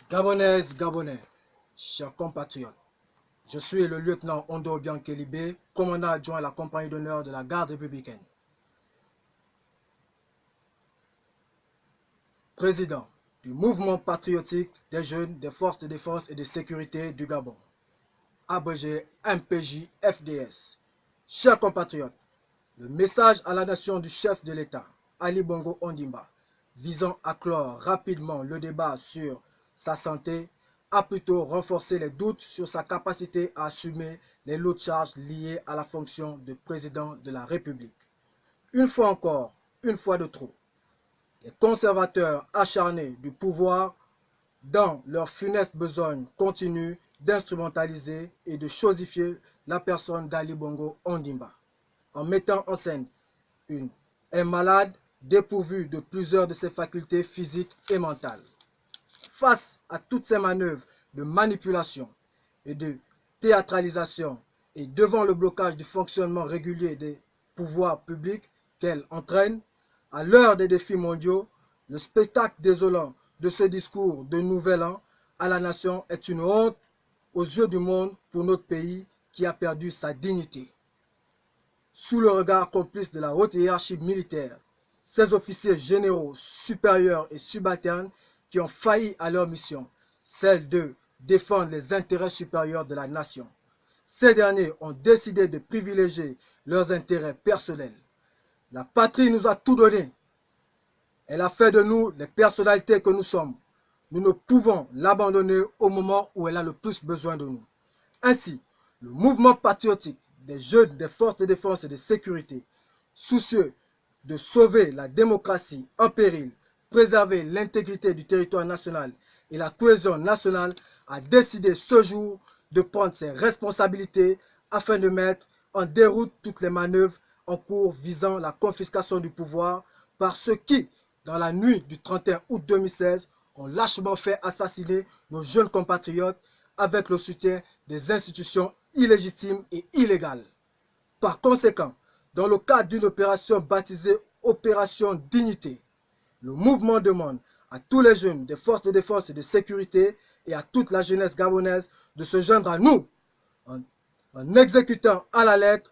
Gabonaises, Gabonais, chers compatriotes, je suis le lieutenant Ondo Biankelibé, commandant adjoint à la compagnie d'honneur de la garde républicaine. Président du mouvement patriotique des jeunes des forces de défense et de sécurité du Gabon, abrégé MPJ-FDS. Chers compatriotes, le message à la nation du chef de l'État, Ali Bongo Ondimba, visant à clore rapidement le débat sur sa santé, a plutôt renforcé les doutes sur sa capacité à assumer les lourdes charges liées à la fonction de président de la République. Une fois encore, une fois de trop, les conservateurs acharnés du pouvoir, dans leur funeste besogne, continuent d'instrumentaliser et de chosifier la personne d'Ali Bongo Ondimba, en mettant en scène un malade dépourvu de plusieurs de ses facultés physiques et mentales. Face à toutes ces manœuvres de manipulation et de théâtralisation et devant le blocage du fonctionnement régulier des pouvoirs publics qu'elle entraîne, à l'heure des défis mondiaux, le spectacle désolant de ce discours de Nouvel An à la nation est une honte aux yeux du monde pour notre pays qui a perdu sa dignité. Sous le regard complice de la haute hiérarchie militaire, ces officiers généraux, supérieurs et subalternes qui ont failli à leur mission, celle de défendre les intérêts supérieurs de la nation. Ces derniers ont décidé de privilégier leurs intérêts personnels. La patrie nous a tout donné. Elle a fait de nous les personnalités que nous sommes. Nous ne pouvons l'abandonner au moment où elle a le plus besoin de nous. Ainsi, le mouvement patriotique des jeunes des forces de défense et de sécurité, soucieux de sauver la démocratie en péril, préserver l'intégrité du territoire national et la cohésion nationale, a décidé ce jour de prendre ses responsabilités afin de mettre en déroute toutes les manœuvres en cours visant la confiscation du pouvoir par ceux qui, dans la nuit du 31 août 2016, ont lâchement fait assassiner nos jeunes compatriotes avec le soutien des institutions illégitimes et illégales. Par conséquent, dans le cadre d'une opération baptisée Opération Dignité, le mouvement demande à tous les jeunes des forces de défense et de sécurité et à toute la jeunesse gabonaise de se joindre à nous en exécutant à la lettre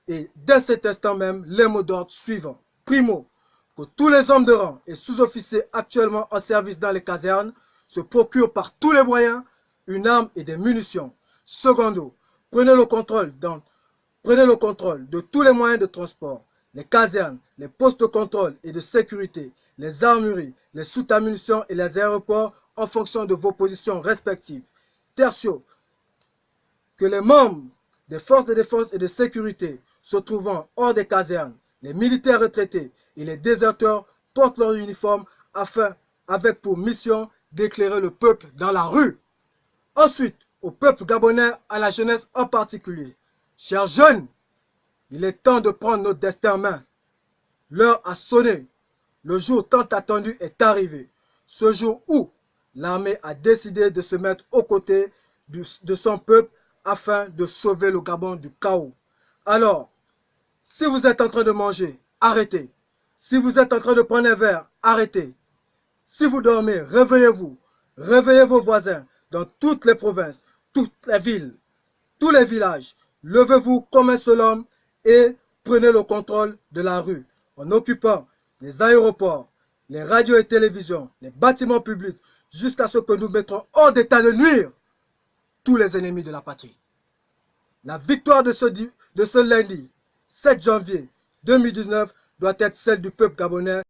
et dès cet instant même les mots d'ordre suivants. Primo, que tous les hommes de rang et sous-officiers actuellement en service dans les casernes se procurent par tous les moyens une arme et des munitions. Secondo, prenez le contrôle de tous les moyens de transport, les casernes, les postes de contrôle et de sécurité, les armureries, les soutes à munitions et les aéroports en fonction de vos positions respectives. Tertio, que les membres des forces de défense et de sécurité se trouvant hors des casernes, les militaires retraités et les déserteurs portent leur uniforme avec pour mission d'éclairer le peuple dans la rue. Ensuite, au peuple gabonais, à la jeunesse en particulier. Chers jeunes, il est temps de prendre notre destin en main. L'heure a sonné. Le jour tant attendu est arrivé. Ce jour où l'armée a décidé de se mettre aux côtés de son peuple afin de sauver le Gabon du chaos. Alors, si vous êtes en train de manger, arrêtez. Si vous êtes en train de prendre un verre, arrêtez. Si vous dormez, réveillez-vous. Réveillez vos voisins dans toutes les provinces, toutes les villes, tous les villages. Levez-vous comme un seul homme et prenez le contrôle de la rue en occupant les aéroports, les radios et télévisions, les bâtiments publics, jusqu'à ce que nous mettrons hors d'état de nuire tous les ennemis de la patrie. La victoire de ce lundi 7 janvier 2019 doit être celle du peuple gabonais.